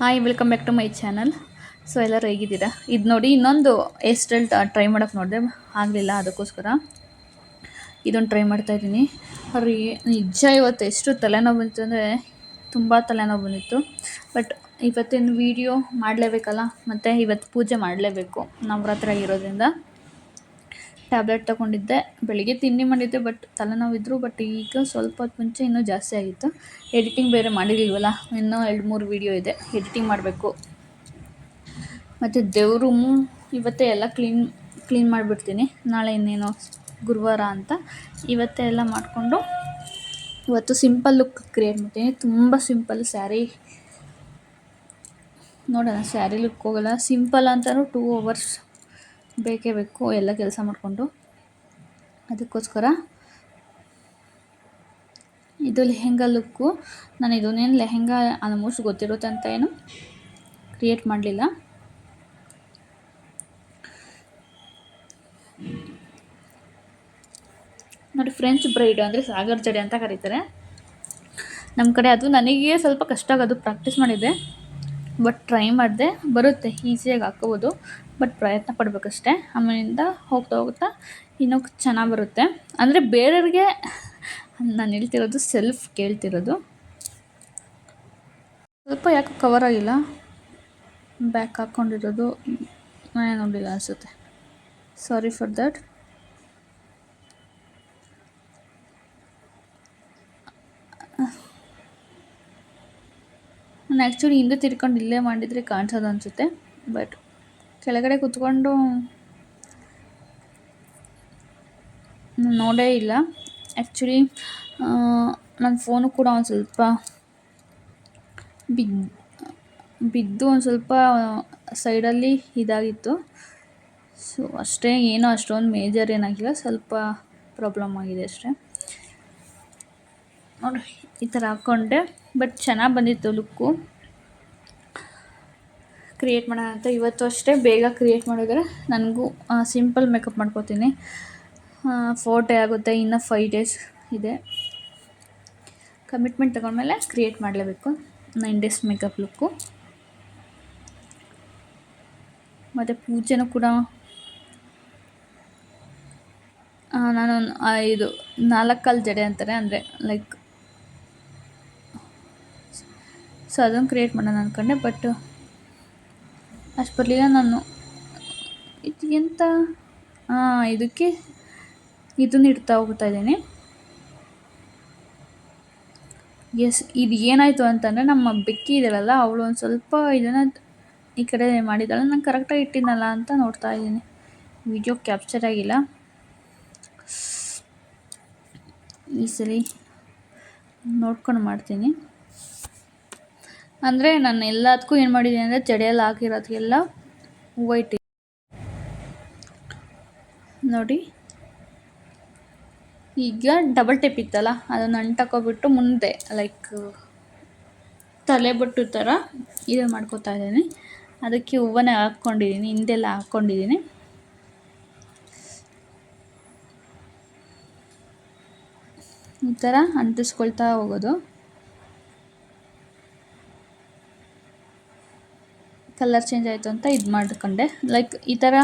Hi welcome back to my channel. So ಎಲ್ಲರೂ ಹೇಗಿದ್ದೀರಾ? ಇದು ನೋಡಿ ಇನ್ನೊಂದು ಹೇರ್ ಸ್ಟೈಲ್ ಟ್ರೈ ಮಾಡೋಕ್ಕೆ ನೋಡಿದೆ, ಆಗಲಿಲ್ಲ. ಅದಕ್ಕೋಸ್ಕರ ಇದೊಂದು ಟ್ರೈ ಮಾಡ್ತಾಯಿದ್ದೀನಿ. ಅವ್ರಿ ನಿಜ ಇವತ್ತು ಎಷ್ಟು ತಲೆನೋವು ಬಂತು ಅಂದರೆ ತುಂಬ ತಲೆನೋವು ಬಂದಿತ್ತು. ಬಟ್ ಇವತ್ತಿನ ವೀಡಿಯೋ ಮಾಡಲೇಬೇಕಲ್ಲ, ಮತ್ತು ಇವತ್ತು ಪೂಜೆ ಮಾಡಲೇಬೇಕು, ನವರಾತ್ರಿ ಆಗಿರೋದ್ರಿಂದ. ಟ್ಯಾಬ್ಲೆಟ್ ತೊಗೊಂಡಿದ್ದೆ, ಬೆಳಿಗ್ಗೆ ತಿಂಡಿ ಮಾಡಿದ್ದೆ, ಬಟ್ ತಲೆನೋವಿದ್ರು. ಬಟ್ ಈಗ ಸ್ವಲ್ಪ ಹೊತ್ತು ಮುಂಚೆ ಇನ್ನೂ ಜಾಸ್ತಿ ಆಗಿತ್ತು. ಎಡಿಟಿಂಗ್ ಬೇರೆ ಮಾಡಿರಲಿಲ್ವಲ್ಲ, ಇನ್ನೂ 2-3 ವೀಡಿಯೋ ಇದೆ, ಎಡಿಟಿಂಗ್ ಮಾಡಬೇಕು. ಮತ್ತು ದೇವ್ರ ರೂಮು ಇವತ್ತೇ ಎಲ್ಲ ಕ್ಲೀನ್ ಮಾಡಿಬಿಡ್ತೀನಿ. ನಾಳೆ ಇನ್ನೇನೋ ಗುರುವಾರ ಅಂತ ಇವತ್ತೇ ಎಲ್ಲ ಮಾಡಿಕೊಂಡು ಇವತ್ತು ಸಿಂಪಲ್ ಲುಕ್ ಕ್ರಿಯೇಟ್ ಮಾಡ್ತೀನಿ. ತುಂಬ ಸಿಂಪಲ್ ಸ್ಯಾರಿ, ನೋಡೋಣ. ಸ್ಯಾರಿ ಲುಕ್ ಹೋಗಲ್ಲ, ಸಿಂಪಲ್ ಅಂತಲೂ 2 ಅವರ್ಸ್ ಬೇಕೇ ಬೇಕು ಎಲ್ಲ ಕೆಲಸ ಮಾಡಿಕೊಂಡು. ಅದಕ್ಕೋಸ್ಕರ ಇದು ಲೆಹೆಂಗಾ ಲುಕ್ಕು. ನಾನು ಇದನ್ನೇನು ಲೆಹೆಂಗಾ ಆಲ್ಮೋಸ್ಟ್ ಗೊತ್ತಿರುತ್ತೆ ಅಂತ ಏನು ಕ್ರಿಯೇಟ್ ಮಾಡಲಿಲ್ಲ. ನೋಡಿ, ಫ್ರೆಂಚ್ ಬ್ರೈಡ್ ಅಂದರೆ ಸಾಗರ್ ಜಡೆ ಅಂತ ಕರೀತಾರೆ ನಮ್ಮ ಕಡೆ. ಅದು ನನಗೆ ಸ್ವಲ್ಪ ಕಷ್ಟ ಆಗೋದು, ಪ್ರಾಕ್ಟೀಸ್ ಮಾಡಿದ್ದೆ, ಬಟ್ ಟ್ರೈ ಮಾಡಿದೆ. ಬರುತ್ತೆ, ಈಸಿಯಾಗಿ ಹಾಕ್ಕೋಬೋದು, ಬಟ್ ಪ್ರಯತ್ನ ಪಡಬೇಕಷ್ಟೆ. ಆಮೇಲಿಂದ ಹೋಗ್ತಾ ಇನ್ನೂ ಚೆನ್ನಾಗಿ ಬರುತ್ತೆ. ಅಂದರೆ ಬೇರೆಯವ್ರಿಗೆ ನಾನು ಹೇಳ್ತಿರೋದು, ಸೆಲ್ಫ್ ಕೇಳ್ತಿರೋದು. ಸ್ವಲ್ಪ ಯಾಕೆ ಕವರ್ ಆಗಿಲ್ಲ, ಬ್ಯಾಕ್ ಹಾಕ್ಕೊಂಡಿರೋದು ನಾನೇ ನೋಡಿಲ್ಲ ಅನಿಸುತ್ತೆ. Sorry for that. ನಾನು ಆ್ಯಕ್ಚುಲಿ ಹಿಂದೆ ತಿರ್ಕೊಂಡು ಇಲ್ಲೇ ಮಾಡಿದರೆ ಕಾಣಿಸೋದು ಅನಿಸುತ್ತೆ, ಬಟ್ ಕೆಳಗಡೆ ಕೂತ್ಕೊಂಡು ನೋಡೇ ಇಲ್ಲ. ಆ್ಯಕ್ಚುಲಿ ನನ್ನ ಫೋನು ಕೂಡ ಒಂದು ಸ್ವಲ್ಪ ಬಿದ್ದು ಒಂದು ಸ್ವಲ್ಪ ಸೈಡಲ್ಲಿ ಇದಾಗಿತ್ತು. ಸೊ ಅಷ್ಟೇ, ಏನೋ ಅಷ್ಟೊಂದು ಮೇಜರ್ ಏನಾಗಿಲ್ಲ, ಸ್ವಲ್ಪ ಪ್ರಾಬ್ಲಮ್ ಆಗಿದೆ ಅಷ್ಟೇ. ನೋಡಿ, ಈ ಥರ ಹಾಕ್ಕೊಂಡೆ, ಬಟ್ ಚೆನ್ನಾಗಿ ಬಂದಿತ್ತು ಲುಕ್ಕು. ಕ್ರಿಯೇಟ್ ಮಾಡೋಣ ಅಂತ ಇವತ್ತು ಅಷ್ಟೇ ಬೇಗ ಕ್ರಿಯೇಟ್ ಮಾಡಿದ್ರೆ ನನಗೂ ಸಿಂಪಲ್ ಮೇಕಪ್ ಮಾಡ್ಕೋತೀನಿ. 4 ಡೇ ಆಗುತ್ತೆ, ಇನ್ನು 5 ಡೇಸ್ ಇದೆ. ಕಮಿಟ್ಮೆಂಟ್ ತಗೊಂಡ್ಮೇಲೆ ಕ್ರಿಯೇಟ್ ಮಾಡಲೇಬೇಕು 9 ಡೇಸ್ ಮೇಕಪ್ ಲುಕ್ಕು. ಮತ್ತು ಪೂಜೆನೂ ಕೂಡ ನಾನು ಇದು 4 ಕಾಲು ಜಡೆ ಅಂತಾರೆ, ಅಂದರೆ ಲೈಕ್, ಸೊ ಅದನ್ನು ಕ್ರಿಯೇಟ್ ಮಾಡೋಣ ಅಂದ್ಕೊಂಡೆ, ಬಟ್ ಅಷ್ಟು ಬರಲಿಲ್ಲ. ನಾನು ಇದು ಎಂತ ಇದಕ್ಕೆ ಇದನ್ನು ಇಡ್ತಾ ಹೋಗ್ತಾ ಇದ್ದೀನಿ. ಎಸ್, ಇದು ಏನಾಯಿತು ಅಂತಂದರೆ, ನಮ್ಮ ಬೆಕ್ಕಿ ಇದೆಯಲ್ಲ, ಅವಳು ಒಂದು ಸ್ವಲ್ಪ ಇದನ್ನು ಈ ಕಡೆ ಮಾಡಿದ್ದಾಳೆ. ನಾನು ಕರೆಕ್ಟಾಗಿ ಇಟ್ಟಿದ್ನಲ್ಲ ಅಂತ ನೋಡ್ತಾ ಇದ್ದೀನಿ. ವಿಡಿಯೋ ಕ್ಯಾಪ್ಚರ್ ಆಗಿಲ್ಲ ಈ ಸಲ, ನೋಡ್ಕೊಂಡು ಮಾಡ್ತೀನಿ. ಅಂದರೆ ನಾನು ಎಲ್ಲದಕ್ಕೂ ಏನು ಮಾಡಿದ್ದೀನಿ ಅಂದರೆ, ಜಡೆಯಲ್ಲಿ ಹಾಕಿರೋದಕ್ಕೆಲ್ಲ ಹೂವು ಇಟ್ಟು ನೋಡಿ. ಈಗ ಡಬಲ್ ಟೇಪ್ ಇತ್ತಲ್ಲ, ಅದನ್ನು ಅಂಟಕ್ಕೋಬಿಟ್ಟು ಮುಂದೆ ಲೈಕ್ ತಲೆ ಬೊಟ್ಟು ಥರ ಇದನ್ನು ಮಾಡ್ಕೋತಾ ಇದ್ದೀನಿ. ಅದಕ್ಕೆ ಹೂವನ್ನೇ ಹಾಕ್ಕೊಂಡಿದ್ದೀನಿ, ಹಿಂದೆಲ್ಲ ಹಾಕ್ಕೊಂಡಿದ್ದೀನಿ. ಈ ಥರ ಅಂಟಿಸ್ಕೊಳ್ತಾ ಹೋಗೋದು. ಕಲರ್ ಚೇಂಜ್ ಆಯಿತು ಅಂತ ಇದು ಮಾಡ್ಕೊಂಡೆ. ಲೈಕ್ ಈ ಥರ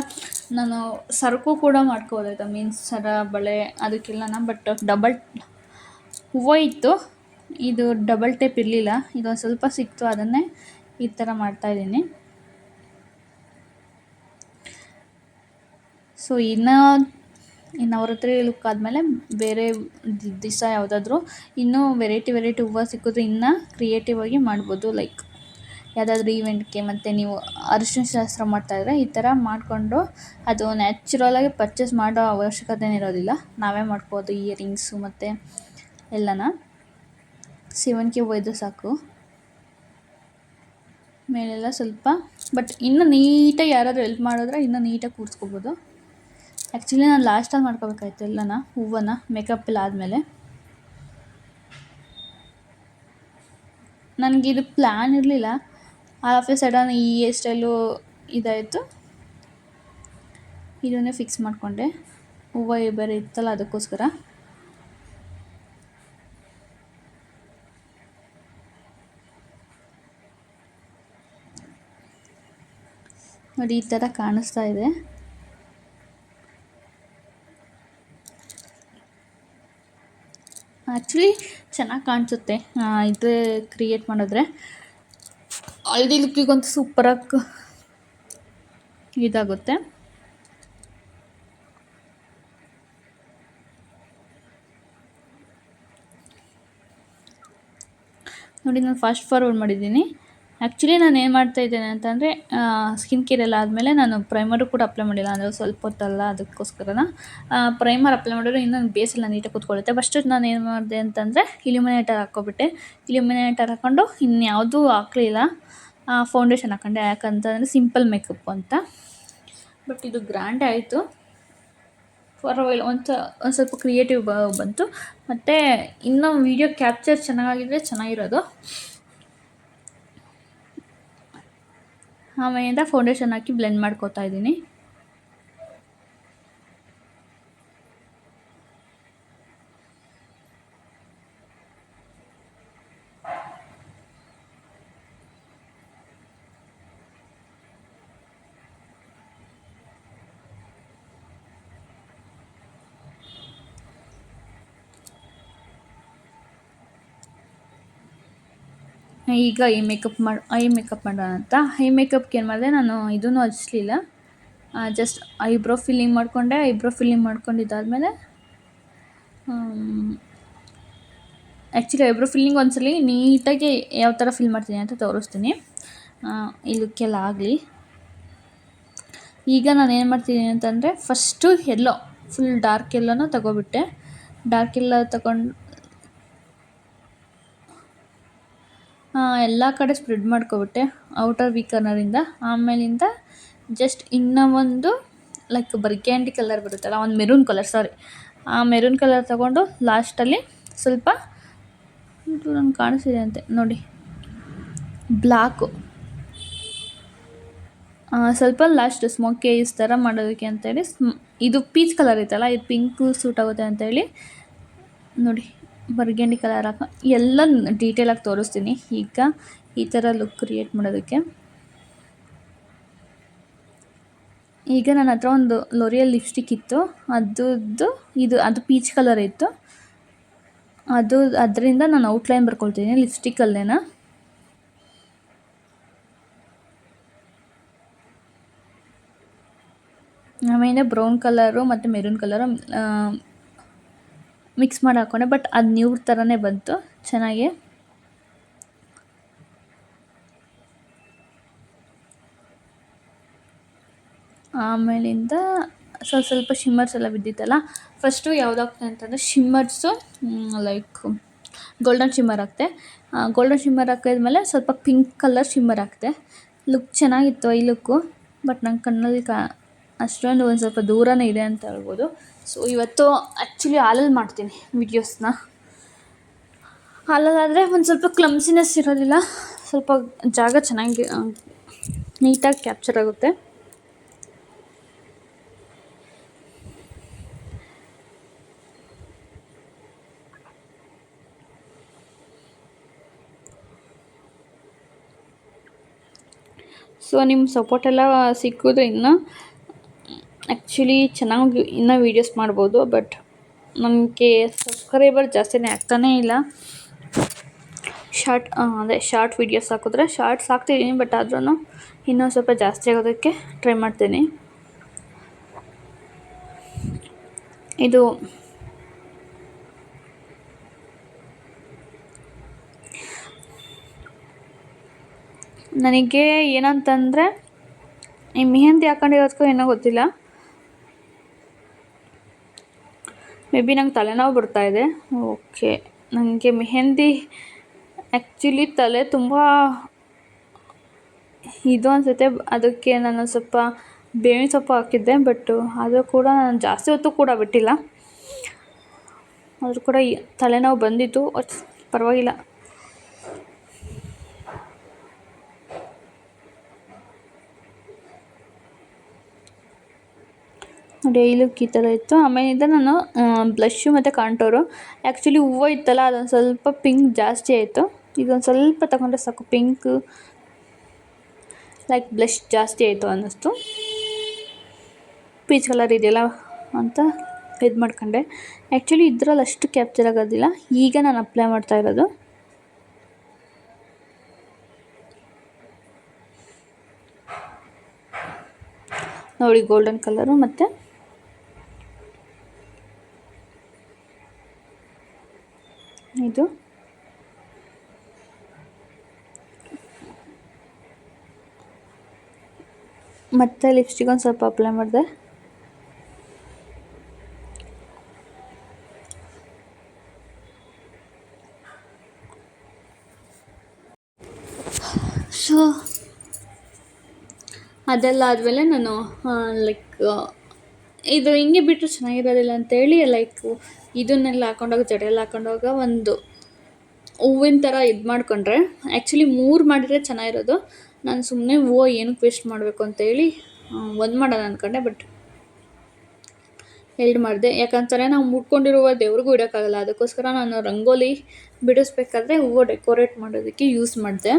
ನಾನು ಸರಕು ಕೂಡ ಮಾಡ್ಕೋಬೋದಾಯ್ತು, ಮೀನ್ಸ್ ಸರ, ಬಳೆ, ಅದಕ್ಕೆಲ್ಲ. ಬಟ್ ಡಬಲ್ ಹೂವು ಇತ್ತು, ಇದು ಡಬಲ್ ಟೇಪ್ ಇರಲಿಲ್ಲ. ಇದೊಂದು ಸ್ವಲ್ಪ ಸಿಕ್ತು, ಅದನ್ನೇ ಈ ಥರ ಮಾಡ್ತಾಯಿದ್ದೀನಿ. ಸೊ ಇನ್ನು ನವರಾತ್ರಿ ಲುಕ್ ಆದಮೇಲೆ ಬೇರೆ ದಿವಸ ಯಾವುದಾದ್ರೂ ಇನ್ನೂ ವೆರೈಟಿ ಹೂವು ಸಿಕ್ಕಿದ್ರೆ ಇನ್ನೂ ಕ್ರಿಯೇಟಿವ್ ಆಗಿ ಮಾಡ್ಬೋದು. ಲೈಕ್ ಯಾವುದಾದ್ರೂ ಈವೆಂಟ್ಗೆ, ಮತ್ತು ನೀವು ಅರಿಶಿನ ಶಾಸ್ತ್ರ ಮಾಡ್ತಾಯಿದ್ರೆ ಈ ಥರ ಮಾಡಿಕೊಂಡು, ಅದು ನ್ಯಾಚುರಲಾಗಿ ಪರ್ಚೇಸ್ ಮಾಡೋ ಅವಶ್ಯಕತೆನೇ ಇರೋದಿಲ್ಲ, ನಾವೇ ಮಾಡ್ಬೋದು. ಇಯರಿಂಗ್ಸು ಮತ್ತು ಎಲ್ಲನ ಸೇವಂತಿಗೆ ಹೂವು ಇದ್ದರೆ ಸಾಕು. ಮೇಲೆಲ್ಲ ಸ್ವಲ್ಪ, ಬಟ್ ಇನ್ನೂ ನೀಟಾಗಿ ಯಾರಾದರೂ ಹೆಲ್ಪ್ ಮಾಡಿದ್ರೆ ಇನ್ನೂ ನೀಟಾಗಿ ಕೂರಿಸ್ಕೋಬೋದು. ಆ್ಯಕ್ಚುಲಿ ನಾನು ಲಾಸ್ಟಲ್ಲಿ ಮಾಡ್ಕೋಬೇಕಾಯ್ತು ಎಲ್ಲನ ಹೂವನ್ನು, ಮೇಕಪ್ ಎಲ್ಲ ಆದಮೇಲೆ. ನನಗಿದು ಪ್ಲ್ಯಾನ್ ಇರಲಿಲ್ಲ, ಆಫ್ ಎ ಸಡನ್ ಈ ಹೇರ್ ಸ್ಟೈಲು ಇದಾಯಿತು, ಇದನ್ನೇ ಫಿಕ್ಸ್ ಮಾಡಿಕೊಂಡೆ. ಹೂವು ಬೇರೆ ಇತ್ತಲ್ಲ, ಅದಕ್ಕೋಸ್ಕರ. ನೋಡಿ ಈ ಥರ ಕಾಣಿಸ್ತಾ ಇದೆ. ಆ್ಯಕ್ಚುಲಿ ಚೆನ್ನಾಗಿ ಕಾಣಿಸುತ್ತೆ ಇದು ಕ್ರಿಯೇಟ್ ಮಾಡಿದ್ರೆ. ಹಳದಿ ಲುಕ್ಕಿಗಂತೂ ಸೂಪರಾಗಿ ಇದಾಗುತ್ತೆ. ನೋಡಿ ನಾನು ಫಾಸ್ಟ್ ಫಾರ್ವರ್ಡ್ ಮಾಡಿದ್ದೀನಿ. ಆ್ಯಕ್ಚುಲಿ ನಾನು ಏನು ಮಾಡ್ತಾಯಿದ್ದೇನೆ ಅಂತಂದರೆ ಸ್ಕಿನ್ ಕೇರ್ ಎಲ್ಲ ಆದಮೇಲೆ ನಾನು ಪ್ರೈಮರು ಕೂಡ ಅಪ್ಲೈ ಮಾಡಿಲ್ಲ, ಅಂದರೆ ಸ್ವಲ್ಪ ಹೊತ್ತಲ್ಲ, ಅದಕ್ಕೋಸ್ಕರ ಪ್ರೈಮರ್ ಅಪ್ಲೈ ಮಾಡಿದ್ರೆ ಇನ್ನೊಂದು ಬೇಸೆಲ್ಲ ನೀಟಾಗಿ ಕೂತ್ಕೊಳ್ಳುತ್ತೆ. ಫಸ್ಟು ನಾನು ಏನು ಮಾಡಿದೆ ಅಂತಂದರೆ ಇಲ್ಯುಮಿನೇಟರ್ ಹಾಕ್ಕೊಬಿಟ್ಟೆ. ಇಲ್ಯುಮಿನೇಟರ್ ಹಾಕ್ಕೊಂಡು ಇನ್ಯಾವುದೂ ಹಾಕ್ಲಿಲ್ಲ, ಫೌಂಡೇಶನ್ ಹಾಕ್ಕೊಂಡೆ. ಯಾಕಂತಂದರೆ ಸಿಂಪಲ್ ಮೇಕಪ್ ಅಂತ. ಬಟ್ ಇದು ಗ್ರ್ಯಾಂಡೇ ಆಯಿತು. ಪರವಾಗಿಲ್ಲ, ಒಂದು ಸ್ವಲ್ಪ ಕ್ರಿಯೇಟಿವ್ ಬಂತು. ಮತ್ತು ಇನ್ನೂ ವೀಡಿಯೋ ಕ್ಯಾಪ್ಚರ್ ಚೆನ್ನಾಗಿದ್ರೆ ಚೆನ್ನಾಗಿರೋದು. ಆಮೇಲಿಂದ ಫೌಂಡೇಶನ್ ಹಾಕಿ ಬ್ಲೆಂಡ್ ಮಾಡ್ಕೋತಾ ಇದ್ದೀನಿ. ಈಗ ಐ ಮೇಕಪ್ ಮಾಡೋಣ ಅಂತ. ಐ ಮೇಕಪ್ಗೆ ಏನು ಮಾಡಿದೆ, ನಾನು ಇದನ್ನು ಹಚ್ಚಲಿಲ್ಲ, ಜಸ್ಟ್ ಐಬ್ರೋ ಫಿಲ್ಲಿಂಗ್ ಮಾಡಿಕೊಂಡೆ. ಐಬ್ರೋ ಫಿಲ್ಲಿಂಗ್ ಮಾಡ್ಕೊಂಡಿದ್ದಾದಮೇಲೆ ಆ್ಯಕ್ಚುಲಿ ಐಬ್ರೋ ಫಿಲ್ಲಿಂಗ್ ಒಂದ್ಸಲ ನೀಟಾಗಿ ಯಾವ ಥರ ಫಿಲ್ ಮಾಡ್ತೀನಿ ಅಂತ ತೋರಿಸ್ತೀನಿ, ಈ ಲುಕ್ಕೆಲ್ಲ ಆಗಲಿ. ಈಗ ನಾನು ಏನು ಮಾಡ್ತೀನಿ ಅಂತಂದರೆ ಫಸ್ಟು ಎಲ್ಲೋ ಫುಲ್ ಡಾರ್ಕ್ ಎಲ್ಲೋನ ತಗೊಬಿಟ್ಟೆ. ಡಾರ್ಕ್ ಎಲ್ಲ ತಗೊಂಡು ಎಲ್ಲ ಕಡೆ ಸ್ಪ್ರೆಡ್ ಮಾಡ್ಕೊಬಿಟ್ಟೆ ಔಟರ್ ವಿ ಕಾರ್ನರಿಂದ. ಆಮೇಲಿಂದ ಜಸ್ಟ್ ಇನ್ನೂ ಒಂದು ಲೈಕ್ ಬರ್ಗ್ಯಾಂಡಿ ಕಲರ್ ಬರುತ್ತಲ್ಲ, ಒಂದು ಮೆರೂನ್ ಕಲರ್, ಆ ಮೆರೂನ್ ಕಲರ್ ತಗೊಂಡು ಲಾಸ್ಟಲ್ಲಿ ಸ್ವಲ್ಪ ನಂಗೆ ಕಾಣಿಸಿದೆ ಅಂತೆ ನೋಡಿ, ಬ್ಲ್ಯಾಕು ಸ್ವಲ್ಪ ಲಾಸ್ಟ್ ಸ್ಮೋಕಿ ಐಸ್ ಥರ ಮಾಡೋದಕ್ಕೆ ಅಂತೇಳಿ ಇದು ಪೀಚ್ ಕಲರ್ ಇತ್ತಲ್ಲ, ಇದು ಪಿಂಕು ಸೂಟ್ ಆಗುತ್ತೆ ಅಂತೇಳಿ ನೋಡಿ ಬರ್ಗ್ಯಾಂಡಿ ಕಲರ್ ಎಲ್ಲ ಡೀಟೇಲಾಗಿ ತೋರಿಸ್ತೀನಿ. ಈಗ ಈ ಥರ ಲುಕ್ ಕ್ರಿಯೇಟ್ ಮಾಡೋದಕ್ಕೆ ಈಗ ನನ್ನ ಹತ್ರ ಒಂದು ಲೋರಿಯಲ್ ಲಿಪ್ಸ್ಟಿಕ್ ಇತ್ತು, ಅದು ಪೀಚ್ ಕಲರ್ ಇತ್ತು. ಅದರಿಂದ ನಾನು ಔಟ್ಲೈನ್ ಬರ್ಕೊಳ್ತೀನಿ ಲಿಪ್ಸ್ಟಿಕ್ಕಲ್ಲೇನ. ಆಮೇಲೆ ಬ್ರೌನ್ ಕಲರು ಮತ್ತು ಮೆರೂನ್ ಕಲರು ಮಿಕ್ಸ್ ಮಾಡಿ ಹಾಕ್ಕೊಂಡೆ. ಬಟ್ ಅದು ನ್ಯೂಡ್ ಥರನೇ ಬಂತು ಚೆನ್ನಾಗಿ. ಆಮೇಲಿಂದ ಸ್ವಲ್ಪ ಶಿಮ್ಮರ್ಸ್ ಎಲ್ಲ ಬಿದ್ದಿತ್ತಲ್ಲ, ಫಸ್ಟು ಯಾವುದಾಗ್ತದೆ ಅಂತಂದರೆ ಶಿಮ್ಮರ್ಸು ಲೈಕ್ ಗೋಲ್ಡನ್ ಶಿಮ್ಮರ್ ಹಾಕ್ತೆ. ಗೋಲ್ಡನ್ ಶಿಮ್ಮರ್ ಹಾಕಿದ್ಮೇಲೆ ಸ್ವಲ್ಪ ಪಿಂಕ್ ಕಲರ್ ಶಿಮ್ಮರ್ ಹಾಕ್ತೆ. ಲುಕ್ ಚೆನ್ನಾಗಿತ್ತು ಈ ಲುಕ್ಕು, ಬಟ್ ನಂಗೆ ಕಣ್ಣಲ್ಲಿ ಅಷ್ಟೊಂದು ಒಂದು ಸ್ವಲ್ಪ ದೂರನೇ ಇದೆ ಅಂತ ಹೇಳ್ಬೋದು. ಸೊ ಇವತ್ತು ಆ್ಯಕ್ಚುಲಿ ಹಾಲಲ್ಲಿ ಮಾಡ್ತೀನಿ ವೀಡಿಯೋಸ್ನ. ಹಾಲಲ್ಲಾದರೆ ಒಂದು ಸ್ವಲ್ಪ ಕ್ಲಮ್ಸಿನೆಸ್ ಇರೋದಿಲ್ಲ, ಸ್ವಲ್ಪ ಜಾಗ ಚೆನ್ನಾಗಿ ನೀಟಾಗಿ ಕ್ಯಾಪ್ಚರ್ ಆಗುತ್ತೆ. ಸೊ ನಿಮ್ಮ ಸಪೋರ್ಟೆಲ್ಲ ಸಿಕ್ಕಿದ್ರೆ ಇನ್ನೂ ಆ್ಯಕ್ಚುಲಿ ಚೆನ್ನಾಗಿ ಇನ್ನೂ ವೀಡಿಯೋಸ್ ಮಾಡ್ಬೋದು. ಬಟ್ ನನಗೆ ಸಬ್ಸ್ಕ್ರೈಬರ್ ಜಾಸ್ತಿನೇ ಆಗ್ತಾನೇ ಇಲ್ಲ. ಶಾರ್ಟ್ ವೀಡಿಯೋಸ್ ಹಾಕಿದ್ರೆ ಶಾರ್ಟ್ಸ್ ಹಾಕ್ತಿದ್ದೀನಿ, ಬಟ್ ಆದ್ರೂ ಇನ್ನೂ ಸ್ವಲ್ಪ ಜಾಸ್ತಿ ಆಗೋದಕ್ಕೆ ಟ್ರೈ ಮಾಡ್ತೀನಿ. ಇದು ನನಗೆ ಏನಂತಂದರೆ ಈ ಮೆಹಂದಿ ಹಾಕೊಂಡಿರೋದಕ್ಕೂ ಏನೋ ಗೊತ್ತಿಲ್ಲ, ಮೇ ಬಿ ನಂಗೆ ತಲೆನೋವು ಬರ್ತಾಯಿದೆ. ಓಕೆ, ನನಗೆ ಮೆಹಂದಿ ಆ್ಯಕ್ಚುಲಿ ತಲೆ ತುಂಬ ಇದು ಅನಿಸುತ್ತೆ, ಅದಕ್ಕೆ ನಾನು ಸ್ವಲ್ಪ ಬೇವಿನ ಸೊಪ್ಪು ಹಾಕಿದ್ದೆ. ಬಟ್ ಅದು ಕೂಡ ನಾನು ಜಾಸ್ತಿ ಹೊತ್ತು ಕೂಡ ಬಿಟ್ಟಿಲ್ಲ, ಆದರೂ ಕೂಡ ತಲೆನೋವು ಬಂದಿತ್ತು, ಪರವಾಗಿಲ್ಲ. ನೋಡಿ ಈ ಲುಕ್ ಈ ಥರ ಇತ್ತು. ಆಮೇಲಿಂದ ನಾನು ಬ್ಲಶ್ಶು ಮತ್ತು ಕಾಂಟೋರು, ಆ್ಯಕ್ಚುಲಿ ಹೂವು ಇತ್ತಲ್ಲ ಅದೊಂದು ಸ್ವಲ್ಪ ಪಿಂಕ್ ಜಾಸ್ತಿ ಆಯಿತು. ಇದೊಂದು ಸ್ವಲ್ಪ ತಗೊಂಡ್ರೆ ಸಾಕು ಪಿಂಕ್. ಲೈಕ್ ಬ್ಲಷ್ ಜಾಸ್ತಿ ಆಯಿತು ಅನ್ನಿಸ್ತು. ಪೀಚ್ ಕಲರ್ ಇದೆಯಲ್ಲ ಅಂತ ಇದು ಮಾಡ್ಕೊಂಡೆ. ಆ್ಯಕ್ಚುಲಿ ಇದ್ರಲ್ಲಿ ಅಷ್ಟು ಕ್ಯಾಪ್ಚರ್ ಆಗೋದಿಲ್ಲ. ಈಗ ನಾನು ಅಪ್ಲೈ ಮಾಡ್ತಾ ಇರೋದು. ನೋಡಿ ಗೋಲ್ಡನ್ ಕಲರು ಮತ್ತು ಇದು ಮತ್ತು ಲಿಪ್ಸ್ಟಿಕ್ ಒಂದು ಸ್ವಲ್ಪ ಅಪ್ಲೈ ಮಾಡಿದೆ. ಸೊ ಅದೆಲ್ಲ ಆದಮೇಲೆ ನಾನು ಲೈಕ್ ಇದು ಹಿಂಗೆ ಬಿಟ್ಟರೆ ಚೆನ್ನಾಗಿರೋದಿಲ್ಲ ಅಂತೇಳಿ ಲೈಕ್ ಇದನ್ನೆಲ್ಲ ಹಾಕೊಂಡೋಗಿ ಜಡೆಯಲ್ಲಿ ಹಾಕೊಂಡೋಗ ಒಂದು ಹೂವಿನ ಥರ ಇದು ಮಾಡಿಕೊಂಡ್ರೆ ಆ್ಯಕ್ಚುಲಿ 3 ಮಾಡಿದರೆ ಚೆನ್ನಾಗಿರೋದು. ನಾನು ಸುಮ್ಮನೆ ಹೂವು ಏನಕ್ಕೆ ವೇಸ್ಟ್ ಮಾಡಬೇಕು ಅಂತೇಳಿ 1 ಮಾಡೋಣ ಅಂದ್ಕೊಂಡೆ, ಬಟ್ 2 ಮಾಡಿದೆ. ಯಾಕಂತಾರೆ ನಾವು ಮುಟ್ಕೊಂಡಿರುವ ದೇವ್ರಿಗೂ ಇಡೋಕ್ಕಾಗಲ್ಲ. ಅದಕ್ಕೋಸ್ಕರ ನಾನು ರಂಗೋಲಿ ಬಿಡಿಸ್ಬೇಕಾದ್ರೆ ಹೂವು ಡೆಕೋರೇಟ್ ಮಾಡೋದಕ್ಕೆ ಯೂಸ್ ಮಾಡಿದೆ.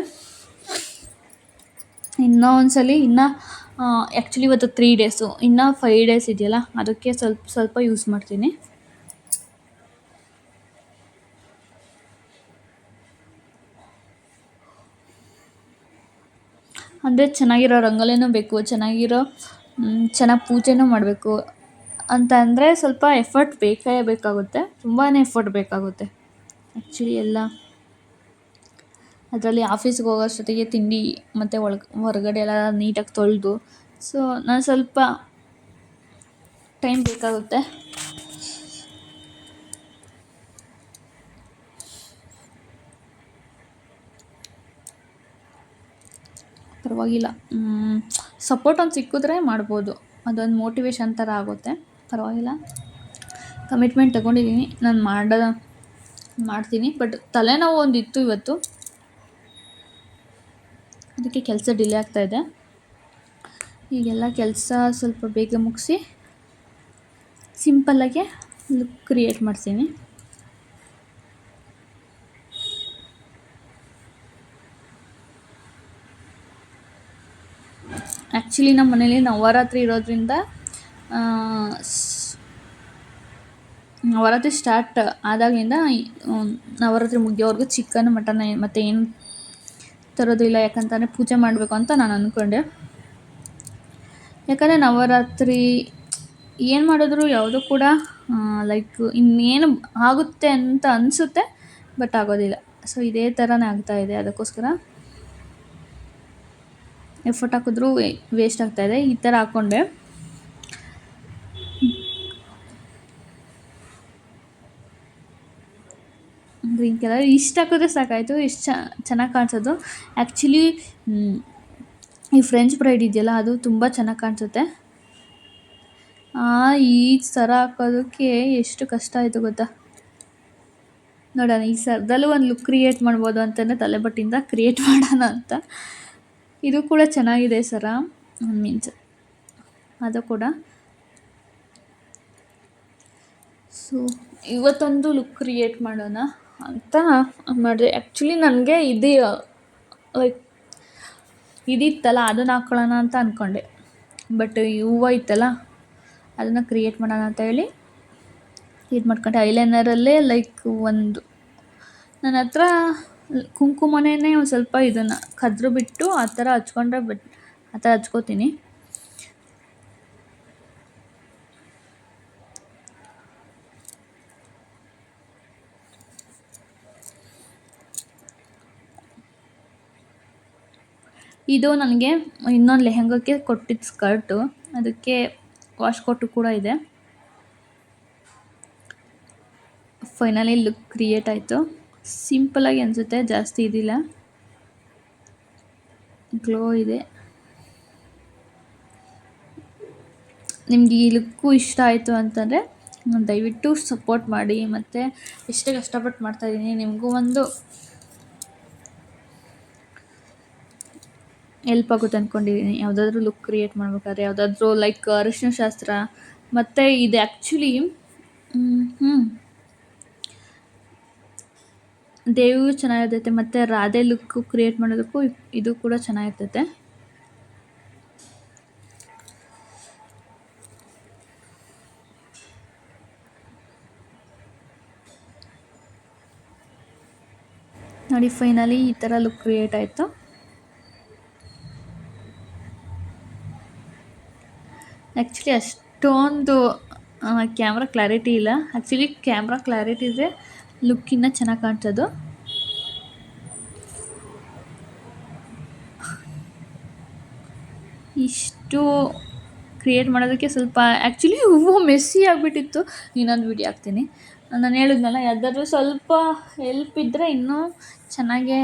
ಇನ್ನೂ ಒಂದ್ಸಲಿ ಆ್ಯಕ್ಚುಲಿ ಇವತ್ತು 3 ಡೇಸು, ಇನ್ನೂ 5 ಡೇಸ್ ಇದೆಯಲ್ಲ, ಅದಕ್ಕೆ ಸ್ವಲ್ಪ ಯೂಸ್ ಮಾಡ್ತೀನಿ. ಅಂದರೆ ಚೆನ್ನಾಗಿರೋ ರಂಗೋಲಿನೂ ಬೇಕು, ಚೆನ್ನಾಗಿ ಪೂಜೆನೂ ಮಾಡಬೇಕು ಅಂತ ಅಂದರೆ ಸ್ವಲ್ಪ ಎಫರ್ಟ್ ಬೇಕಾಗುತ್ತೆ. ತುಂಬಾ ಎಫರ್ಟ್ ಬೇಕಾಗುತ್ತೆ ಆ್ಯಕ್ಚುಲಿ ಎಲ್ಲ. ಅದರಲ್ಲಿ ಆಫೀಸ್ಗೆ ಹೋಗೋಷ್ಟೊತ್ತಿಗೆ ತಿಂಡಿ ಮತ್ತು ಹೊರಗಡೆ ಎಲ್ಲ ನೀಟಾಗಿ ತೊಳೆದು, ಸೊ ನಾನು ಸ್ವಲ್ಪ ಟೈಮ್ ಬೇಕಾಗುತ್ತೆ. ಪರವಾಗಿಲ್ಲ, ಸಪೋರ್ಟ್ ಒಂದು ಸಿಕ್ಕಿದ್ರೆ ಮಾಡ್ಬೋದು. ಅದೊಂದು ಮೋಟಿವೇಶನ್ ಥರ ಆಗುತ್ತೆ. ಪರವಾಗಿಲ್ಲ, ಕಮಿಟ್ಮೆಂಟ್ ತಗೊಂಡಿದ್ದೀನಿ, ನಾನು ಮಾಡ್ತೀನಿ. ಬಟ್ ತಲೆನೋವು ಒಂದಿತ್ತು ಇವತ್ತು, ಅದಕ್ಕೆ ಕೆಲಸ ಡಿಲೇ ಆಗ್ತಾಯಿದೆ. ಈಗೆಲ್ಲ ಕೆಲಸ ಸ್ವಲ್ಪ ಬೇಗ ಮುಗಿಸಿ ಸಿಂಪಲ್ಲಾಗೆ ಲುಕ್ ಕ್ರಿಯೇಟ್ ಮಾಡ್ತೀನಿ. ಆ್ಯಕ್ಚುಲಿ ನಮ್ಮ ಮನೇಲಿ ನವರಾತ್ರಿ ಇರೋದ್ರಿಂದ ನವರಾತ್ರಿ ಸ್ಟಾರ್ಟ್ ಆದಾಗಲಿಂದ ನವರಾತ್ರಿ ಮುಗಿಯೋವರೆಗೂ ಚಿಕನ್ ಮಟನ್ ಮತ್ತು ಏನು ತರೋದಿಲ್ಲ. ಯಾಕಂತಂದರೆ ಪೂಜೆ ಮಾಡಬೇಕು ಅಂತ ನಾನು ಅಂದ್ಕೊಂಡೆ. ಯಾಕಂದರೆ ನವರಾತ್ರಿ ಏನು ಮಾಡಿದ್ರು ಯಾವುದೂ ಕೂಡ ಲೈಕ್ ಇನ್ನೇನು ಆಗುತ್ತೆ ಅಂತ ಅನಿಸುತ್ತೆ, ಬಟ್ ಆಗೋದಿಲ್ಲ. ಸೊ ಇದೇ ಥರನೇ ಆಗ್ತಾಯಿದೆ. ಅದಕ್ಕೋಸ್ಕರ ಎಫರ್ಟ್ ಹಾಕಿದ್ರೂ ವೇಸ್ಟ್ ಆಗ್ತಾಯಿದೆ. ಈ ಥರ ಹಾಕ್ಕೊಂಡೆ. ಗ್ರೀನ್ ಕಲರ್ ಇಷ್ಟು ಹಾಕಿದ್ರೆ ಸಾಕಾಯಿತು, ಇಷ್ಟು ಚೆನ್ನಾಗಿ ಕಾಣಿಸೋದು. ಆ್ಯಕ್ಚುಲಿ ಈ ಫ್ರೆಂಚ್ ಬ್ರೈಡ್ ಇದೆಯಲ್ಲ, ಅದು ತುಂಬ ಚೆನ್ನಾಗಿ ಕಾಣಿಸುತ್ತೆ. ಈ ಸರ ಹಾಕೋದಕ್ಕೆ ಎಷ್ಟು ಕಷ್ಟ ಆಯಿತು ಗೊತ್ತಾ. ನೋಡೋಣ, ಈ ಸರದಲ್ಲೂ ಒಂದು ಲುಕ್ ಕ್ರಿಯೇಟ್ ಮಾಡ್ಬೋದು ಅಂತಲೇ ತಲೆಬಟ್ಟಿಂದ ಕ್ರಿಯೇಟ್ ಮಾಡೋಣ ಅಂತ. ಇದು ಕೂಡ ಚೆನ್ನಾಗಿದೆ ಸರ, ಮೀನ್ಸ್ ಅದು ಕೂಡ. ಸೊ ಇವತ್ತೊಂದು ಲುಕ್ ಕ್ರಿಯೇಟ್ ಮಾಡೋಣ ಅಂತ ಮಾಡಿದೆ. ಆ್ಯಕ್ಚುಲಿ ನನಗೆ ಲೈಕ್ ಇದಿತ್ತಲ್ಲ, ಅದನ್ನು ಹಾಕ್ಕೊಳ್ಳೋಣ ಅಂತ ಅಂದ್ಕೊಂಡೆ. ಬಟ್ ಈ ಹೂವು ಇತ್ತಲ್ಲ, ಅದನ್ನು ಕ್ರಿಯೇಟ್ ಮಾಡೋಣ ಅಂತ ಹೇಳಿ ಇದು ಮಾಡ್ಕೊಂಡೆ. ಐಲೈನರಲ್ಲೇ ಲೈಕ್ ಒಂದು ನನ್ನ ಹತ್ರ ಕುಂಕುಮನೇ ಒಂದು ಸ್ವಲ್ಪ ಇದನ್ನು ಕದ್ರು ಬಿಟ್ಟು ಆ ಥರ ಹಚ್ಕೊಂಡ್ರೆ ಆ ಥರ ಹಚ್ಕೋತೀನಿ. ಇದು ನನಗೆ ಇನ್ನೊಂದು ಲೆಹಂಗಕ್ಕೆ ಕೊಟ್ಟಿದ್ದ ಸ್ಕರ್ಟು, ಅದಕ್ಕೆ ವಾಶ್ ಕೊಟ್ಟು ಕೂಡ ಇದೆ. ಫೈನಲಿ ಲುಕ್ ಕ್ರಿಯೇಟ್ ಆಯಿತು. ಸಿಂಪಲಾಗಿ ಅನಿಸುತ್ತೆ, ಜಾಸ್ತಿ ಇದಿಲ್ಲ, ಗ್ಲೋ ಇದೆ. ನಿಮ್ಗೆ ಈ ಲುಕ್ಕು ಇಷ್ಟ ಆಯಿತು ಅಂತಂದರೆ ದಯವಿಟ್ಟು ಸಪೋರ್ಟ್ ಮಾಡಿ. ಮತ್ತು ಎಷ್ಟೇ ಕಷ್ಟಪಟ್ಟು ಮಾಡ್ತಾಯಿದ್ದೀನಿ, ನಿಮಗೂ ಒಂದು ಹೆಲ್ಪ್ ಆಗುತ್ತೆ ಅಂದ್ಕೊಂಡಿದ್ದೀನಿ. ಯಾವುದಾದ್ರೂ ಲುಕ್ ಕ್ರಿಯೇಟ್ ಮಾಡಬೇಕಾದ್ರೆ, ಯಾವುದಾದ್ರೂ ಲೈಕ್ ಅರಿಶಿನ ಶಾಸ್ತ್ರ, ಮತ್ತು ಇದು ಆ್ಯಕ್ಚುಲಿ ದೇವಿಗೂ ಚೆನ್ನಾಗಿರ್ತೈತೆ, ಮತ್ತು ರಾಧೆ ಲುಕ್ಕು ಕ್ರಿಯೇಟ್ ಮಾಡೋದಕ್ಕೂ ಇದು ಕೂಡ ಚೆನ್ನಾಗಿರ್ತೈತೆ. ನೋಡಿ ಫೈನಲಿ ಈ ಥರ ಲುಕ್ ಕ್ರಿಯೇಟ್ ಆಯಿತು. ಆ್ಯಕ್ಚುಲಿ ಅಷ್ಟೊಂದು ಕ್ಯಾಮ್ರಾ ಕ್ಲಾರಿಟಿ ಇಲ್ಲ. ಆ್ಯಕ್ಚುಲಿ ಕ್ಯಾಮ್ರಾ ಕ್ಲಾರಿಟಿ ಇದ್ದರೆ ಲುಕ್ಕಿನ್ನ ಚೆನ್ನಾಗಿ ಕಾಣ್ತದ್ದು. ಇಷ್ಟು ಕ್ರಿಯೇಟ್ ಮಾಡೋದಕ್ಕೆ ಸ್ವಲ್ಪ ಆ್ಯಕ್ಚುಲಿ ಹೂವು ಮೆಸ್ಸಿ ಆಗಿಬಿಟ್ಟಿತ್ತು. ಇನ್ನೊಂದು ವಿಡಿಯೋ ಹಾಕ್ತೀನಿ. ನಾನು ಹೇಳಿದ್ನಲ್ಲ, ಯಾವ್ದಾದ್ರು ಸ್ವಲ್ಪ ಹೆಲ್ಪ್ ಇದ್ದರೆ ಇನ್ನೂ ಚೆನ್ನಾಗೇ,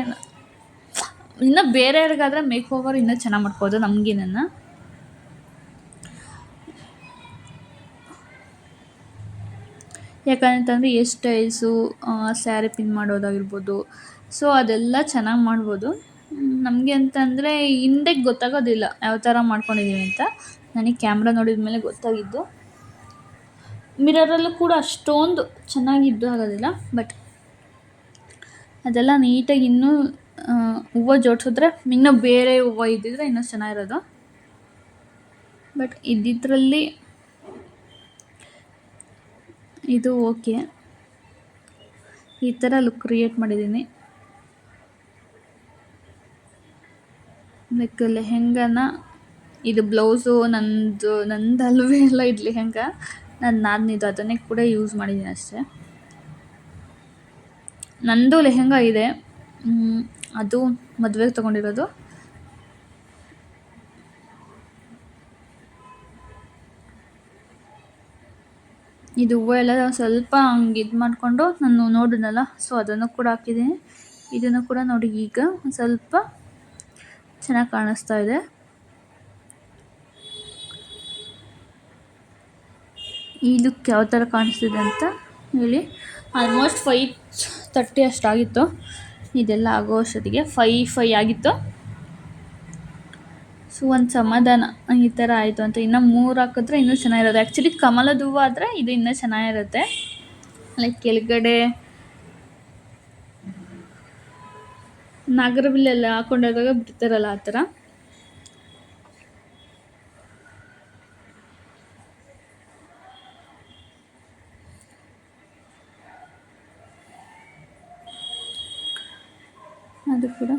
ಇನ್ನೂ ಬೇರೆಯವ್ರಿಗಾದ್ರೆ ಮೇಕ್ ಓವರ್ ಇನ್ನೂ ಚೆನ್ನಾಗಿ ಮಾಡ್ಬೋದು ನಮಗಿನ್ನ. ಯಾಕಂತಂದರೆ ಹೇರ್ ಸ್ಟೈಲ್ಸು, ಸ್ಯಾರಿ ಪಿನ್ ಮಾಡೋದಾಗಿರ್ಬೋದು, ಸೊ ಅದೆಲ್ಲ ಚೆನ್ನಾಗಿ ಮಾಡ್ಬೋದು. ನಮಗೆ ಅಂತಂದರೆ ಹಿಂದೆ ಗೊತ್ತಾಗೋದಿಲ್ಲ ಯಾವ ಥರ ಮಾಡ್ಕೊಂಡಿದ್ದೀವಿ ಅಂತ. ನನಗೆ ಕ್ಯಾಮ್ರಾ ನೋಡಿದ ಮೇಲೆ ಗೊತ್ತಾಗಿದ್ದು. ಮಿರರಲ್ಲೂ ಕೂಡ ಅಷ್ಟೊಂದು ಚೆನ್ನಾಗಿದ್ದು ಆಗೋದಿಲ್ಲ, ಬಟ್ ಅದೆಲ್ಲ ನೀಟಾಗಿ ಇನ್ನೂ ಹೂವು ಜೋಡಿಸಿದ್ರೆ ಇನ್ನೂ ಬೇರೆ ಹೂವು ಇದ್ದಿದ್ರೆ ಇನ್ನೂ ಚೆನ್ನಾಗಿರೋದು. ಬಟ್ ಇದ್ದಿದ್ರಲ್ಲಿ ಇದು ಓಕೆ. ಈ ಥರ ಲುಕ್ ಕ್ರಿಯೇಟ್ ಮಾಡಿದ್ದೀನಿ. ಲೈಕ್ ಲೆಹೆಂಗಾನ, ಇದು ಬ್ಲೌಸು ನಂದಲ್ವೇ ಎಲ್ಲ ಇದು ಲೆಹೆಂಗಾ, ನಾನು ನಾದ್ನಿದ್ದು ಅದನ್ನೇ ಕೂಡ ಯೂಸ್ ಮಾಡಿದ್ದೀನಿ ಅಷ್ಟೇ. ನಂದು ಲೆಹೆಂಗಾ ಇದೆ, ಅದು ಮದುವೆಗೆ ತೊಗೊಂಡಿರೋದು. ಇದು ಹೂವು ಎಲ್ಲ ಸ್ವಲ್ಪ ಹಂಗೆ ಇದು ಮಾಡಿಕೊಂಡು ನಾನು ನೋಡಿದ್ನಲ್ಲ, ಸೊ ಅದನ್ನು ಕೂಡ ಹಾಕಿದ್ದೀನಿ. ಇದನ್ನು ಕೂಡ ನೋಡಿ ಈಗ ಒಂದು ಸ್ವಲ್ಪ ಚೆನ್ನಾಗಿ ಕಾಣಿಸ್ತಾ ಇದೆ. ಈ ಲುಕ್ ಯಾವ ಥರ ಕಾಣಿಸ್ತಿದೆ ಅಂತ ಹೇಳಿ. ಆಲ್ಮೋಸ್ಟ್ 5:30 ಅಷ್ಟಾಗಿತ್ತು ಇದೆಲ್ಲ ಆಗೋ ಅಷ್ಟೊತ್ತಿಗೆ. 5 ಆಗಿತ್ತು. ಸೊ ಒಂದು ಸಮಾಧಾನ ಈ ಥರ ಆಯಿತು ಅಂತ. ಇನ್ನು 3 ಹಾಕಿದ್ರೆ ಇನ್ನೂ ಚೆನ್ನಾಗಿರೋದು. ಆ್ಯಕ್ಚುಲಿ ಕಮಲದ ಹೂವು ಆದರೆ ಇದು ಇನ್ನೂ ಚೆನ್ನಾಗಿರುತ್ತೆ. ಲೈಕ್ ಕೆಳಗಡೆ ನಾಗರಬಿಲ್ಲೆಲ್ಲ ಹಾಕೊಂಡೋದಾಗ ಬಿಡ್ತಾರಲ್ಲ ಆ ಥರ. ಅದು ಕೂಡ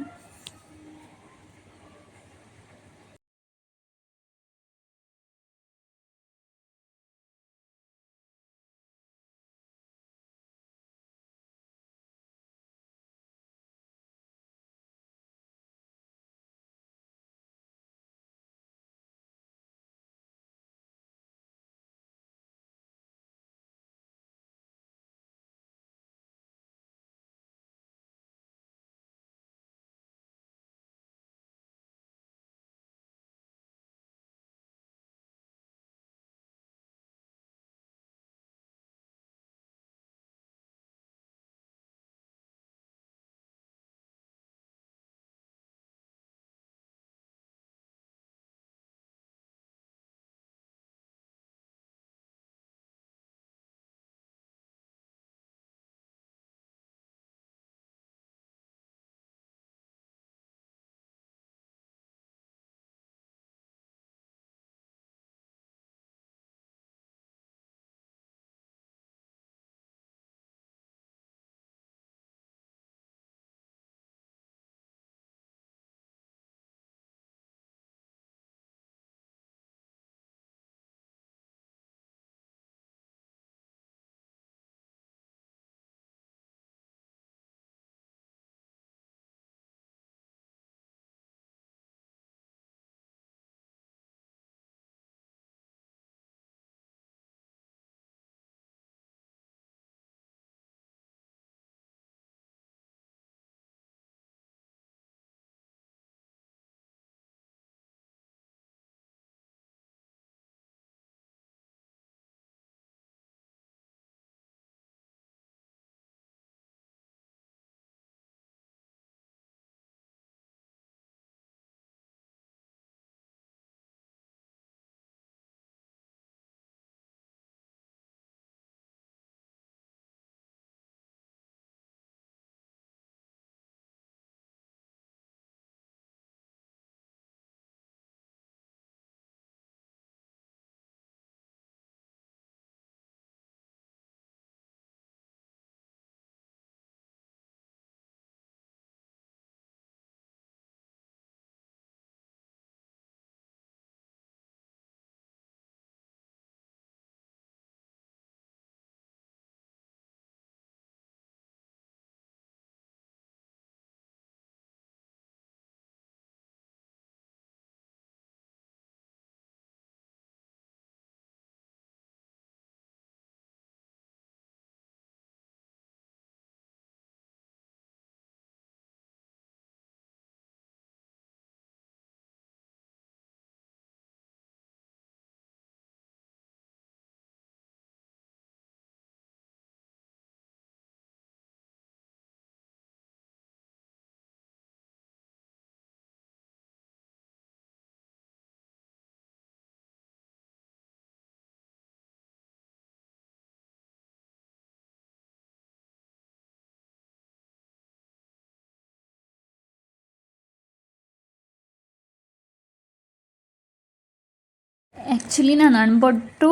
ಆ್ಯಕ್ಚುಲಿ ನಾನು ಅನ್ಬಿಟ್ಟು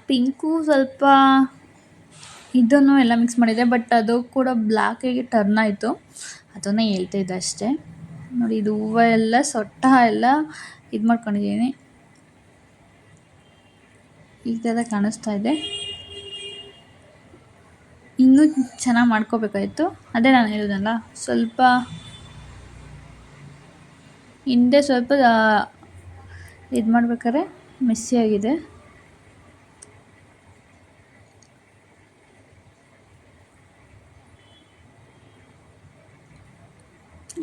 ಪಿಂಕು ಸ್ವಲ್ಪ ಇದನ್ನು ಎಲ್ಲ ಮಿಕ್ಸ್ ಮಾಡಿದೆ, ಬಟ್ ಅದು ಕೂಡ ಬ್ಲ್ಯಾಕಾಗಿ ಟರ್ನ್ ಆಯಿತು. ಅದನ್ನೇ ಹೇಳ್ತಾ ಇದ್ದೆ ಅಷ್ಟೇ. ನೋಡಿ, ಇದು ಹೂವು ಎಲ್ಲ ಸೊಟ್ಟ ಎಲ್ಲ ಇದು ಮಾಡ್ಕೊಂಡಿದ್ದೀನಿ. ಈ ಥರ ಕಾಣಿಸ್ತಾ ಇದೆ. ಇನ್ನೂ ಚೆನ್ನಾಗಿ ಮಾಡ್ಕೋಬೇಕಾಯಿತು. ಅದೇ ನಾನು ಹೇಳಿದ್ನಲ್ಲ, ಸ್ವಲ್ಪ ಹಿಂದೆ ಸ್ವಲ್ಪ ಇದು ಮಾಡ್ಬೇಕಾದ್ರೆ ಮೆಸ್ಸಿಯಾಗಿದೆ.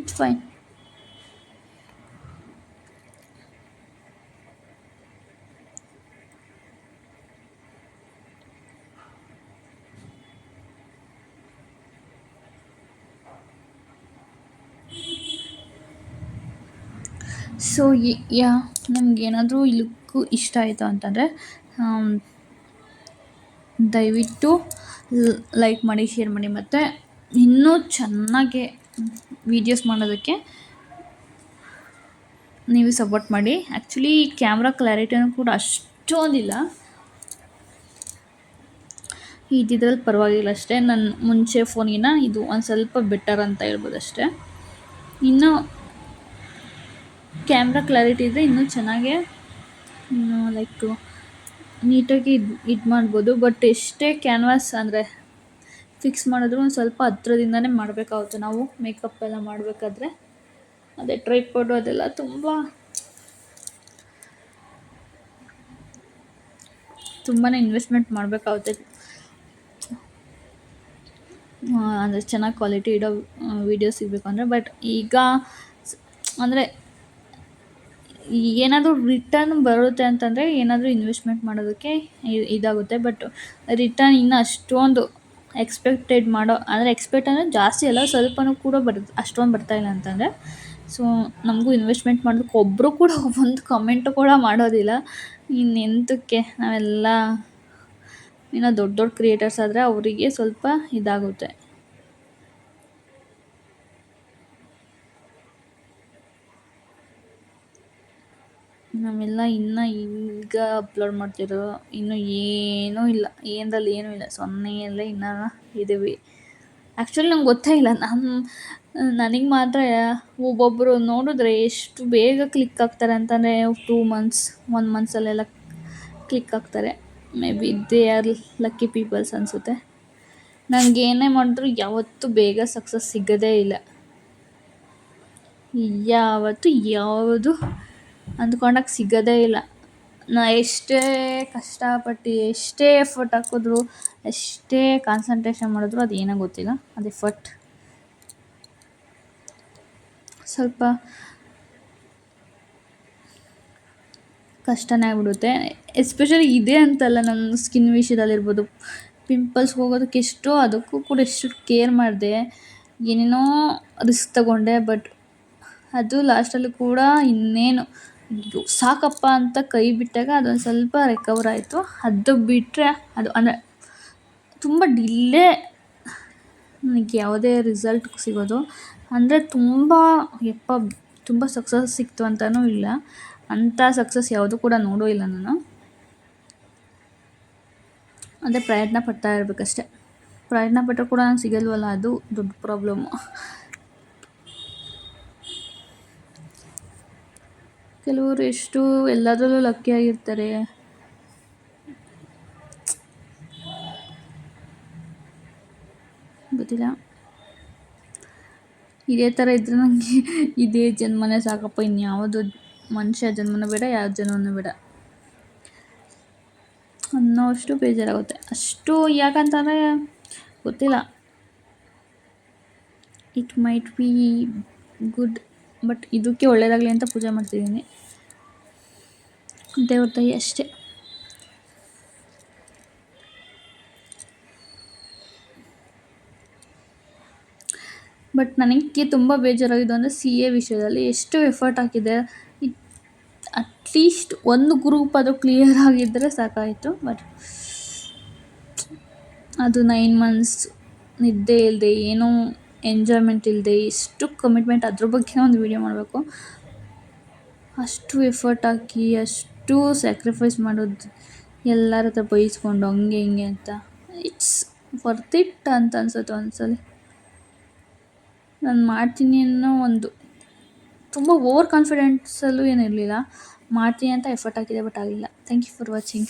It's fine. ಸೊ ನಿಮ್ಗೇನಾದರೂ ಈ ಲುಕ್ಕು ಇಷ್ಟ ಆಯಿತು ಅಂತಂದರೆ ದಯವಿಟ್ಟು ಲೈಕ್ ಮಾಡಿ, ಶೇರ್ ಮಾಡಿ, ಮತ್ತು ಇನ್ನೂ ಚೆನ್ನಾಗಿ ವೀಡಿಯೋಸ್ ಮಾಡೋದಕ್ಕೆ ನೀವು ಸಪೋರ್ಟ್ ಮಾಡಿ. ಆ್ಯಕ್ಚುಲಿ ಕ್ಯಾಮ್ರಾ ಕ್ಲಾರಿಟಿನೂ ಕೂಡ ಅಷ್ಟೊಂದಿಲ್ಲ, ಇದ್ರಲ್ಲಿ ಪರವಾಗಿಲ್ಲ ಅಷ್ಟೇ. ನನ್ನ ಮುಂಚೆ ಫೋನಿನ ಇದು ಒಂದು ಸ್ವಲ್ಪ ಬೆಟರ್ ಅಂತ ಹೇಳ್ಬೋದು ಅಷ್ಟೇ. ಇನ್ನು ಕ್ಯಾಮ್ರಾ ಕ್ಲಾರಿಟಿ ಇದ್ದರೆ ಇನ್ನೂ ಚೆನ್ನಾಗೆ ಲೈಕ್ ನೀಟಾಗಿ ಇದು ಮಾಡ್ಬೋದು. ಬಟ್ ಎಷ್ಟೇ ಕ್ಯಾನ್ವಾಸ್ ಅಂದರೆ ಫಿಕ್ಸ್ ಮಾಡಿದ್ರು ಒಂದು ಸ್ವಲ್ಪ ಹತ್ರದಿಂದನೇ ಮಾಡಬೇಕಾಗುತ್ತೆ ನಾವು ಮೇಕಪ್ ಎಲ್ಲ ಮಾಡಬೇಕಾದ್ರೆ. ಅದೇ ಟ್ರೈಪಾಡು ಅದೆಲ್ಲ ತುಂಬಾ ಇನ್ವೆಸ್ಟ್ಮೆಂಟ್ ಮಾಡಬೇಕಾಗುತ್ತೆ, ಅಂದರೆ ಚೆನ್ನಾಗಿ ಕ್ವಾಲಿಟಿ ಇಡೋ ವೀಡಿಯೋ ಸಿಗಬೇಕು ಅಂದರೆ. ಬಟ್ ಈಗ ಅಂದರೆ ಏನಾದರೂ ರಿಟರ್ನ್ ಬರುತ್ತೆ ಅಂತಂದರೆ ಏನಾದರೂ ಇನ್ವೆಸ್ಟ್ಮೆಂಟ್ ಮಾಡೋದಕ್ಕೆ ಇದಾಗುತ್ತೆ. ಬಟ್ ರಿಟರ್ನ್ ಇನ್ನೂ ಅಷ್ಟೊಂದು ಎಕ್ಸ್ಪೆಕ್ಟೆಡ್ ಅಂದರೆ ಜಾಸ್ತಿ ಅಲ್ಲ, ಸ್ವಲ್ಪನೂ ಕೂಡ ಅಷ್ಟೊಂದು ಬರ್ತಾಯಿಲ್ಲ ಅಂತಂದರೆ. ಸೊ ನಮಗೂ ಇನ್ವೆಸ್ಟ್ಮೆಂಟ್ ಮಾಡೋದಕ್ಕೆ ಒಬ್ಬರು ಕೂಡ ಒಂದು ಕಮೆಂಟು ಕೂಡ ಮಾಡೋದಿಲ್ಲ. ಇನ್ನೆಂತಕ್ಕೆ, ನಾವೆಲ್ಲ ಇನ್ನೂ ದೊಡ್ಡ ಕ್ರಿಯೇಟರ್ಸ್ ಆದರೆ ಅವರಿಗೆ ಸ್ವಲ್ಪ ಇದಾಗುತ್ತೆ. ನಾವೆಲ್ಲ ಇನ್ನೂ ಈಗ ಅಪ್ಲೋಡ್ ಮಾಡ್ತಿರೋ, ಇನ್ನೂ ಏನೂ ಇಲ್ಲ, ಏನೂ ಇಲ್ಲ, ಸೊನ್ನೆಯಲ್ಲೇ ಇನ್ನೂ ಇದ್ದೀವಿ. ಆ್ಯಕ್ಚುಲಿ ನಂಗೆ ಗೊತ್ತೇ ಇಲ್ಲ, ನನಗೆ ಮಾತ್ರ ಒಬ್ಬೊಬ್ಬರು ನೋಡಿದ್ರೆ ಎಷ್ಟು ಬೇಗ ಕ್ಲಿಕ್ ಆಗ್ತಾರೆ ಅಂತಂದರೆ 2 months 1 monthಸಲ್ಲೆಲ್ಲ ಕ್ಲಿಕ್ ಆಗ್ತಾರೆ. Maybe they are lucky peoples ಅನಿಸುತ್ತೆ. ನನಗೇನೇ ಮಾಡಿದ್ರು ಯಾವತ್ತೂ ಬೇಗ ಸಕ್ಸಸ್ ಸಿಗೋದೇ ಇಲ್ಲ. ಯಾವತ್ತೂ ಯಾವುದು ಅಂದ್ಕೊಂಡಾಗ ಸಿಗೋದೇ ಇಲ್ಲ. ನಾ ಎಷ್ಟೇ ಕಷ್ಟಪಟ್ಟು, ಎಷ್ಟೇ ಎಫರ್ಟ್ ಹಾಕಿದ್ರು, ಎಷ್ಟೇ ಕಾನ್ಸಂಟ್ರೇಷನ್ ಮಾಡಿದ್ರು ಅದು ಏನೋ ಗೊತ್ತಿಲ್ಲ, ಅದು ಎಫರ್ಟ್ ಸ್ವಲ್ಪ ಕಷ್ಟನೇ ಆಗ್ಬಿಡುತ್ತೆ. ಎಸ್ಪೆಷಲಿ ಇದೇ ಅಂತಲ್ಲ, ನನ್ನ ಸ್ಕಿನ್ ವಿಷಯದಲ್ಲಿರ್ಬೋದು, ಪಿಂಪಲ್ಸ್ ಹೋಗೋದಕ್ಕೆ ಅದಕ್ಕೂ ಕೂಡ ಎಷ್ಟು ಕೇರ್ ಮಾಡಿದೆ, ಏನೇನೋ ರಿಸ್ಕ್ ತಗೊಂಡೆ. ಬಟ್ ಅದು ಲಾಸ್ಟಲ್ಲಿ ಕೂಡ ಇನ್ನೇನು ಸಾಕಪ್ಪ ಅಂತ ಕೈ ಬಿಟ್ಟಾಗ ಅದೊಂದು ಸ್ವಲ್ಪ ರಿಕವರ್ ಆಯಿತು. ಅದು ಬಿಟ್ಟರೆ ಅದು ಅಂದರೆ ತುಂಬ ಡಿಲೇ ನನಗೆ ಯಾವುದೇ ರಿಸಲ್ಟ್ ಸಿಗೋದು. ಅಂದರೆ ತುಂಬ ಸಕ್ಸಸ್ ಸಿಕ್ತು ಅಂತಲೂ ಇಲ್ಲ, ಅಂಥ ಸಕ್ಸಸ್ ಯಾವುದೂ ಕೂಡ ನೋಡೂ ಇಲ್ಲ ನಾನು. ಅದೇ ಪ್ರಯತ್ನ ಪಡ್ತಾ ಇರಬೇಕಷ್ಟೆ. ಪ್ರಯತ್ನ ಪಟ್ಟರೂ ಕೂಡ ನಂಗೆ ಸಿಗಲ್ವಲ್ಲ, ಅದು ದೊಡ್ಡ ಪ್ರಾಬ್ಲಮ್ಮು. ಕೆಲವರು ಎಷ್ಟು ಎಲ್ಲದರಲ್ಲೂ ಲಕ್ಕಿಯಾಗಿರ್ತಾರೆ, ಗೊತ್ತಿಲ್ಲ. ಇದೇ ಥರ ಇದ್ದರೆ ನನಗೆ ಇದೇ ಜನ್ಮನೇ ಸಾಕಪ್ಪ, ಇನ್ಯಾವುದು ಮನುಷ್ಯ ಜನ್ಮನೂ ಬೇಡ, ಯಾವ ಜನ್ಮನೂ ಬೇಡ ಅನ್ನೋಷ್ಟು ಬೇಜಾರಾಗುತ್ತೆ. ಅಷ್ಟು ಯಾಕಂತಂದರೆ ಗೊತ್ತಿಲ್ಲ, it might be good, but ಇದಕ್ಕೆ ಒಳ್ಳೆಯದಾಗಲಿ ಅಂತ ಪೂಜೆ ಮಾಡ್ತಿದ್ದೀನಿ, ದೇವ್ರ ತಾಯಿ ಅಷ್ಟೇ. ಬಟ್ ನನಗೆ ತುಂಬ ಬೇಜಾರಾಗಿದ್ದು ಅಂದರೆ CA ವಿಷಯದಲ್ಲಿ ಎಷ್ಟು ಎಫರ್ಟ್ ಹಾಕಿದೆ. ಅಟ್ಲೀಸ್ಟ್ ಒಂದು ಗ್ರೂಪ್ ಅದು ಕ್ಲಿಯರ್ ಆಗಿದ್ದರೆ ಸಾಕಾಯಿತು. ಬಟ್ ಅದು 9 months ನಿದ್ದೆ ಇಲ್ಲದೆ, ಏನೂ ಎಂಜಾಯ್ಮೆಂಟ್ ಇಲ್ಲದೆ, ಎಷ್ಟು ಕಮಿಟ್ಮೆಂಟ್, ಅದ್ರ ಬಗ್ಗೆ ಒಂದು ವೀಡಿಯೋ ಮಾಡಬೇಕು. ಅಷ್ಟು ಎಫರ್ಟ್ ಹಾಕಿ, ಅಷ್ಟು ಇಷ್ಟು ಸ್ಯಾಕ್ರಿಫೈಸ್ ಮಾಡೋದು ಎಲ್ಲರ ಹತ್ರ ಬೈಸ್ಕೊಂಡು ಹಂಗೆ ಹಿಂಗೆ ಅಂತ ಇಟ್ಸ್ ವರ್ತ್ ಇಟ್ ಅಂತ ಅನ್ಸುತ್ತೆ ಒಂದ್ಸಲಿ. ನಾನು ಮಾಡ್ತೀನಿ ಅನ್ನೋ ಒಂದು ತುಂಬ ಓವರ್ ಕಾನ್ಫಿಡೆನ್ಸಲ್ಲೂ ಏನಿರಲಿಲ್ಲ. ಮಾಡ್ತೀನಿ ಅಂತ ಎಫರ್ಟ್ ಹಾಕಿದೆ, ಬಟ್ ಆಗಲಿಲ್ಲ. Thank you for watching.